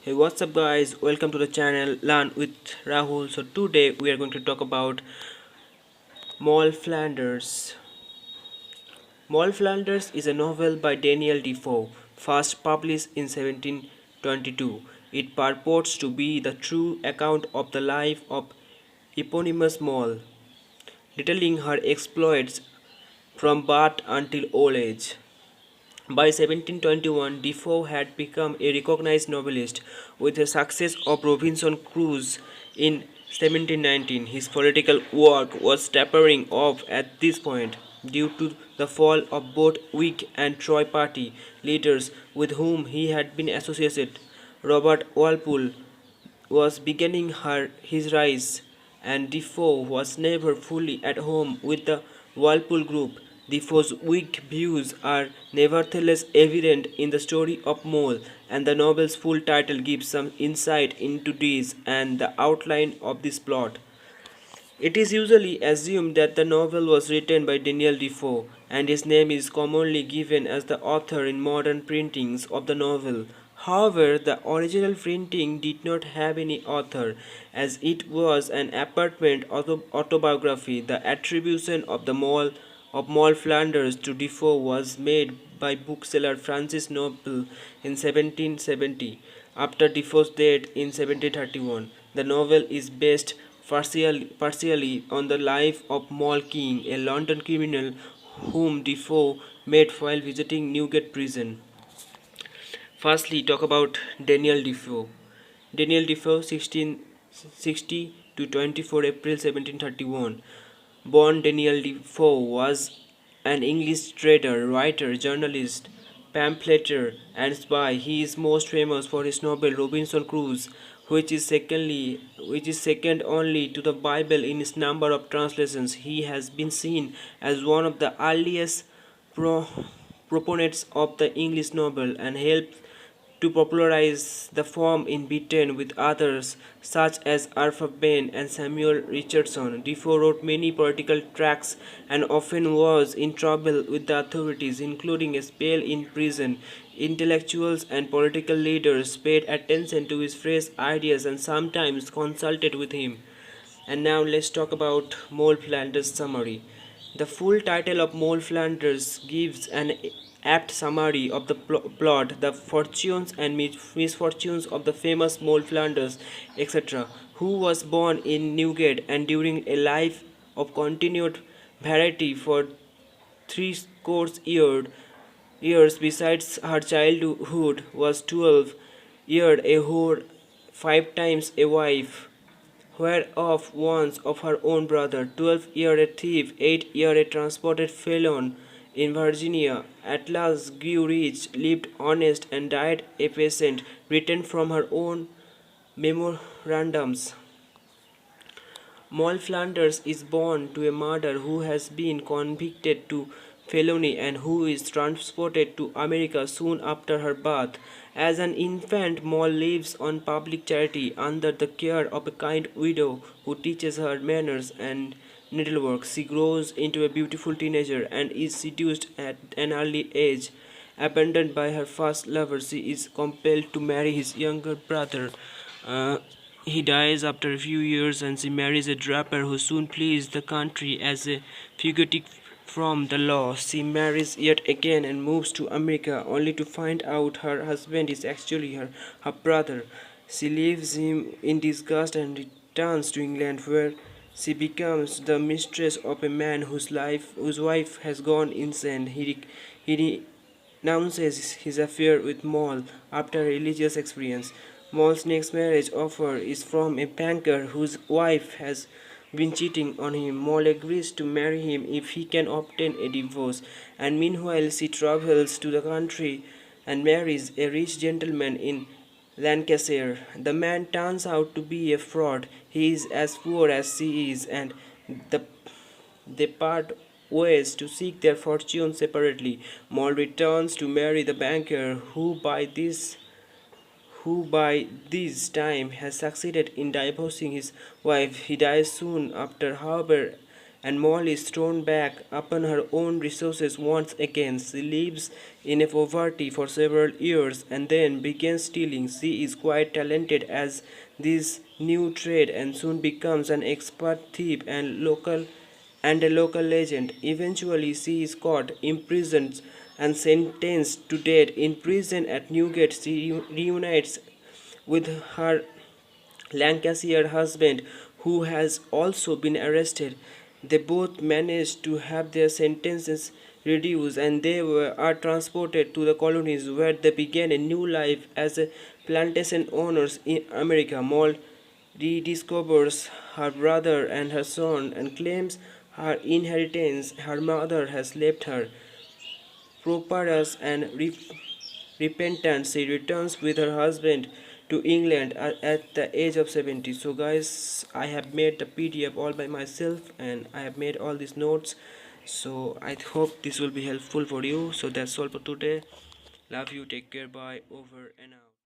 Hey, what's up, guys? Welcome to the channel Learn with Rahul. So, today we are going to talk about Moll Flanders. Moll Flanders is a novel by Daniel Defoe, first published in 1722. It purports to be the true account of the life of eponymous Moll, detailing her exploits from birth until old age. By 1721, Defoe had become a recognized novelist. With the success of Robinson Crusoe in 1719, his political work was tapering off at this point due to the fall of both Whig and Tory party leaders with whom he had been associated. Robert Walpole was beginning his rise, and Defoe was never fully at home with the Walpole Group. Defoe's weak views are nevertheless evident in the story of Moll, and the novel's full title gives some insight into this and the outline of this plot. It is usually assumed that the novel was written by Daniel Defoe, and his name is commonly given as the author in modern printings of the novel. However, the original printing did not have any author, as it was an apartment autobiography. The attribution of the Moll Flanders to Defoe was made by bookseller Francis Noble in 1770, after Defoe's death in 1731. The novel is based partially on the life of Moll King, a London criminal whom Defoe met while visiting Newgate Prison. Firstly, talk about Daniel Defoe. Daniel Defoe, 1660 to 24 April 1731. Born Daniel Defoe was an English trader, writer, journalist, pamphleteer, and spy. He is most famous for his novel Robinson Crusoe, which is second only to the Bible in its number of translations. He has been seen as one of the earliest pro- proponents of the English novel and helped to popularize the form in Britain with others such as Arthur Payne and Samuel Richardson. Defoe wrote many political tracts and often was in trouble with the authorities, including a spell in prison. Intellectuals and political leaders paid attention to his fresh ideas and sometimes consulted with him. And now let's talk about Moll Flanders summary. The full title of Moll Flanders gives an apt summary of the plot, the fortunes and misfortunes of the famous Moll Flanders, etc., who was born in Newgate and during a life of continued variety for years besides her childhood was 12 years a whore, 5 times a wife, whereof once of her own brother, 12 years a thief, 8 years a transported felon in Virginia, at last grew rich, lived honest, and died a peasant, written from her own memorandums. Moll Flanders is born to a mother who has been convicted to felony and who is transported to America soon after her birth. As an infant, Moll lives on public charity under the care of a kind widow who teaches her manners and needlework. She grows into a beautiful teenager and is seduced at an early age. Abandoned by her first lover, she is compelled to marry his younger brother. Uh, he dies after a few years and she marries a draper who soon flees the country as a fugitive from the law. She marries yet again and moves to America only to find out her husband is actually her brother. She leaves him in disgust and returns to England where she becomes the mistress of a man whose wife has gone insane. He announces his affair with Moll after a religious experience. Moll's next marriage offer is from a banker whose wife has been cheating on him. Moll agrees to marry him if he can obtain a divorce, and meanwhile she travels to the country and marries a rich gentleman in Lancashire. The man turns out to be a fraud. He is as poor as she is, and the they part ways to seek their fortune separately. Moll returns to marry the banker, who by this time has succeeded in divorcing his wife. He dies soon after, however, and Moll is thrown back upon her own resources once again. She lives in a poverty for several years and then begins stealing. She is quite talented as this new trade and soon becomes an expert thief and a local legend. Eventually, she is caught, imprisoned, and sentenced to death. In prison at Newgate, she reunites with her Lancashire husband, who has also been arrested. They both managed to have their sentences reduced and are transported to the colonies where they began a new life as plantation owners in America. Moll rediscovers her brother and her son and claims her inheritance her mother has left her. Prosperous and repentant, she returns with her husband to England at the age of 70. So, guys, I have made the PDF all by myself and I have made all these notes. So, I hope this will be helpful for you. So, that's all for today. Love you, take care, bye, over and out.